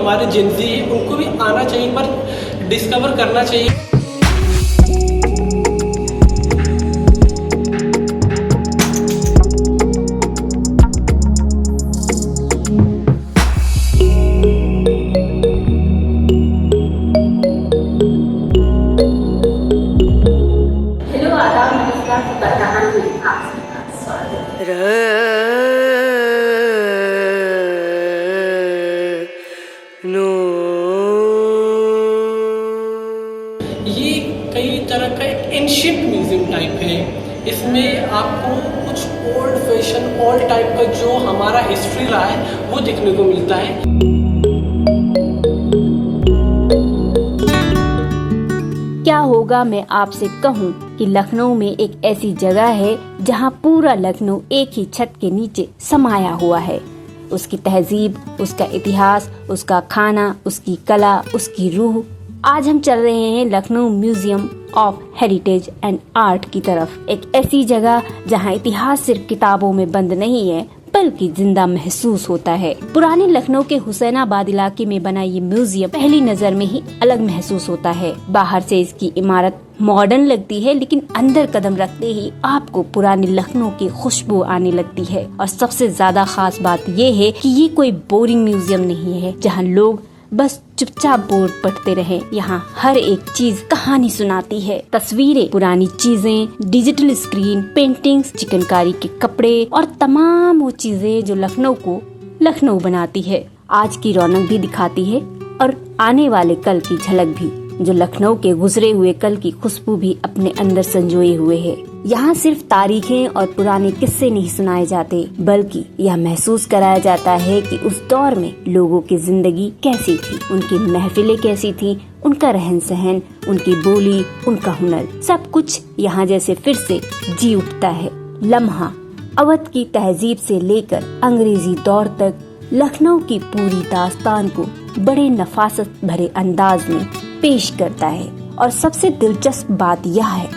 हमारे जिंदगी है उनको भी आना चाहिए, पर डिस्कवर करना चाहिए। हेलो, आदाब, नमस्कार, फरहान हुई आपका स्वागत ये कई तरह का एक एंशियंट म्यूजियम टाइप है। इसमें आपको कुछ ओल्ड फैशन ओल्ड टाइप का जो हमारा हिस्ट्री रहा है वो देखने को मिलता है। क्या होगा मैं आपसे कहूँ कि लखनऊ में एक ऐसी जगह है जहाँ पूरा लखनऊ एक ही छत के नीचे समाया हुआ है। उसकी तहजीब, उसका इतिहास, उसका खाना, उसकी कला, उसकी रूह। आज हम चल रहे हैं Lucknow museum of heritage and art की तरफ। एक ऐसी जगह जहाँ इतिहास सिर्फ किताबों में बंद नहीं है बल्कि जिंदा महसूस होता है। पुराने लखनऊ के हुसैनाबाद इलाके में बना ये म्यूजियम पहली नजर में ही अलग महसूस होता है। बाहर से इसकी इमारत मॉडर्न लगती है, लेकिन अंदर कदम रखते ही आपको पुराने लखनऊ की खुशबू आने लगती है। और सबसे ज्यादा खास बात ये है कि ये कोई बोरिंग म्यूजियम नहीं है जहाँ लोग बस चुपचाप बोर्ड पढ़ते रहे। यहाँ हर एक चीज कहानी सुनाती है। तस्वीरें, पुरानी चीजें, डिजिटल स्क्रीन, पेंटिंग्स, चिकनकारी के कपड़े और तमाम वो चीजें जो लखनऊ को लखनऊ बनाती है। आज की रौनक भी दिखाती है और आने वाले कल की झलक भी, जो लखनऊ के गुजरे हुए कल की खुशबू भी अपने अंदर संजोए हुए है। यहाँ सिर्फ तारीखें और पुराने किस्से नहीं सुनाए जाते, बल्कि यह महसूस कराया जाता है कि उस दौर में लोगों की जिंदगी कैसी थी, उनकी महफिलें कैसी थी, उनका रहन सहन, उनकी बोली, उनका हुनर, सब कुछ यहाँ जैसे फिर से जी उठता है। लम्हा अवध की तहजीब से लेकर अंग्रेजी दौर तक लखनऊ की पूरी दास्तान को बड़े नफासत भरे अंदाज में पेश करता है। और सबसे दिलचस्प बात यह है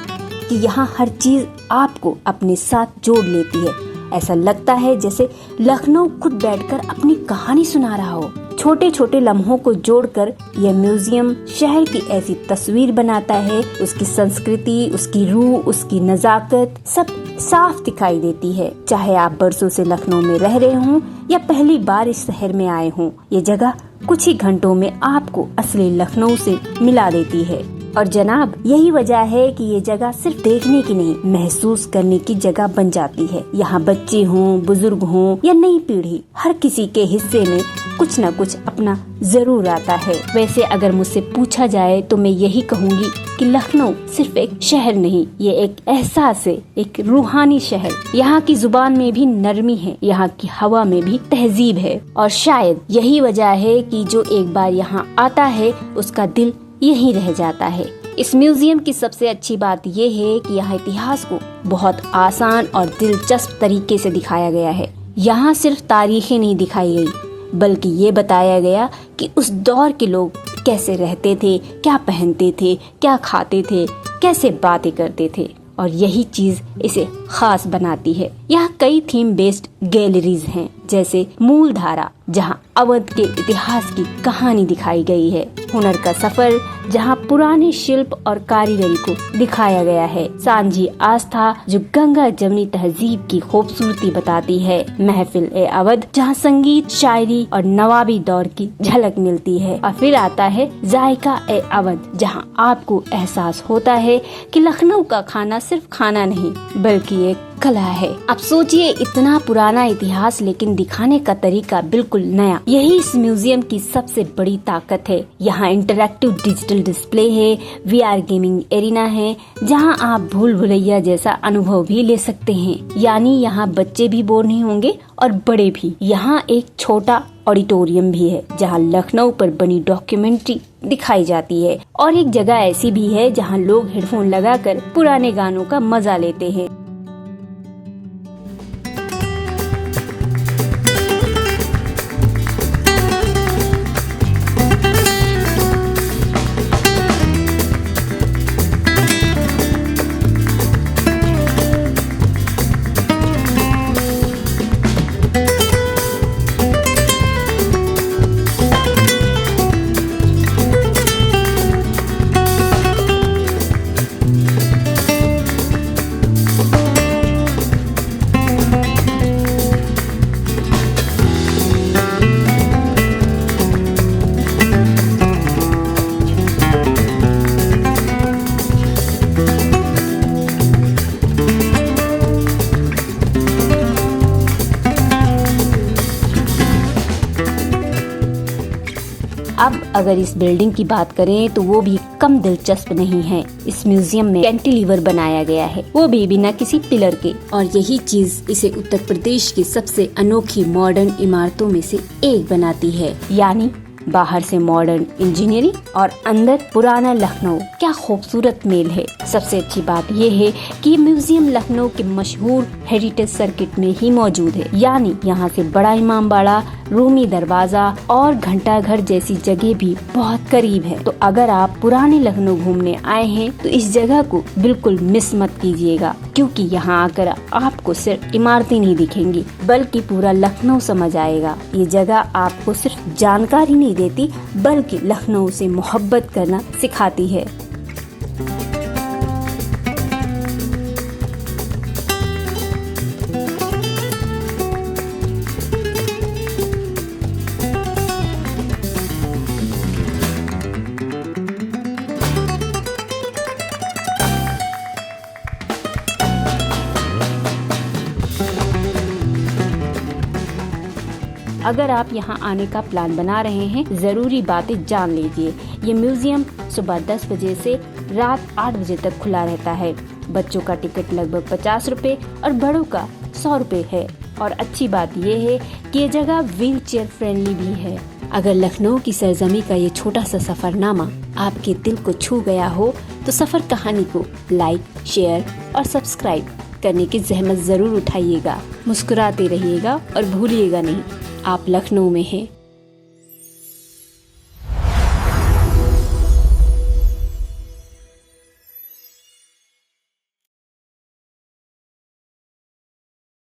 कि यहाँ हर चीज आपको अपने साथ जोड़ लेती है। ऐसा लगता है जैसे लखनऊ खुद बैठकर अपनी कहानी सुना रहा हो। छोटे छोटे लम्हों को जोड़कर यह म्यूजियम शहर की ऐसी तस्वीर बनाता है। उसकी संस्कृति, उसकी रूह, उसकी नजाकत सब साफ दिखाई देती है। चाहे आप बरसों से लखनऊ में रह रहे हों या पहली बार इस शहर में आए हों, ये जगह कुछ ही घंटों में आपको असली लखनऊ से मिला देती है। और जनाब, यही वजह है कि ये जगह सिर्फ देखने की नहीं, महसूस करने की जगह बन जाती है। यहाँ बच्चे हों, बुजुर्ग हों या नई पीढ़ी, हर किसी के हिस्से में कुछ न कुछ अपना जरूर आता है। वैसे अगर मुझसे पूछा जाए तो मैं यही कहूँगी कि लखनऊ सिर्फ एक शहर नहीं, ये एक एहसास है, एक रूहानी शहर। यहाँ की जुबान में भी नरमी है, यहाँ की हवा में भी तहजीब है। और शायद यही वजह है कि जो एक बार यहाँ आता है उसका दिल यहीं रह जाता है। इस म्यूजियम की सबसे अच्छी बात ये है कि यहाँ इतिहास को बहुत आसान और दिलचस्प तरीके से दिखाया गया है। यहाँ सिर्फ तारीखें नहीं दिखाई गई, बल्कि ये बताया गया कि उस दौर के लोग कैसे रहते थे, क्या पहनते थे, क्या खाते थे, कैसे बातें करते थे। और यही चीज इसे खास बनाती है। यहाँ कई थीम बेस्ड गैलरीज हैं, जैसे मूल धारा जहाँ अवध के इतिहास की कहानी दिखाई गई है, हुनर का सफर जहाँ पुराने शिल्प और कारीगरी को दिखाया गया है, सांझी आस्था जो गंगा जमनी तहजीब की खूबसूरती बताती है, महफिल ए अवध जहाँ संगीत, शायरी और नवाबी दौर की झलक मिलती है, और फिर आता है जायका ए अवध जहाँ आपको एहसास होता है कि लखनऊ का खाना सिर्फ खाना नहीं बल्कि एक कला है। अब सोचिए, इतना पुराना इतिहास लेकिन दिखाने का तरीका बिल्कुल नया। यही इस म्यूजियम की सबसे बड़ी ताकत है। यहाँ इंटरैक्टिव डिजिटल डिस्प्ले है, VR गेमिंग एरिना है जहाँ आप भूल भुलैया जैसा अनुभव भी ले सकते हैं। यानी यहाँ बच्चे भी बोर नहीं होंगे और बड़े भी। यहाँ एक छोटा ऑडिटोरियम भी है जहाँ लखनऊ पर बनी डॉक्यूमेंट्री दिखाई जाती है, और एक जगह ऐसी भी है जहाँ लोग हेडफोन लगाकर पुराने गानों का मजा लेते हैं। अब अगर इस बिल्डिंग की बात करें तो वो भी कम दिलचस्प नहीं है। इस म्यूजियम में कैंटिलीवर बनाया गया है, वो भी बिना किसी पिलर के, और यही चीज इसे उत्तर प्रदेश की सबसे अनोखी मॉडर्न इमारतों में से एक बनाती है। यानी बाहर से मॉडर्न इंजीनियरिंग और अंदर पुराना लखनऊ, क्या खूबसूरत मेल है। सबसे अच्छी बात ये है कि ये म्यूजियम लखनऊ के मशहूर हेरिटेज सर्किट में ही मौजूद है। यानी यहाँ से बड़ा इमामबाड़ा, रूमी दरवाजा और घंटाघर जैसी जगह भी बहुत करीब है। तो अगर आप पुराने लखनऊ घूमने आए हैं तो इस जगह को बिल्कुल मिस मत कीजिएगा, क्योंकि यहाँ आकर आपको सिर्फ इमारतें नहीं दिखेंगी बल्कि पूरा लखनऊ समझ आएगा। ये जगह आपको सिर्फ जानकारी नहीं देती बल्कि लखनऊ से मोहब्बत करना सिखाती है। अगर आप यहाँ आने का प्लान बना रहे हैं, जरूरी बातें जान लीजिए। ये म्यूजियम सुबह 10 बजे से रात 8 बजे तक खुला रहता है। बच्चों का टिकट लगभग 50 रुपए और बड़ों का 100 रुपए है। और अच्छी बात ये है कि ये जगह व्हील चेयर फ्रेंडली भी है। अगर लखनऊ की सरजमी का ये छोटा सा सफरनामा आपके दिल को छू गया हो तो सफर कहानी को लाइक, शेयर और सब्सक्राइब करने की जहमत जरूर उठाइएगा। मुस्कुराते रहिएगा और भूलिएगा नहीं, आप लखनऊ में हैं।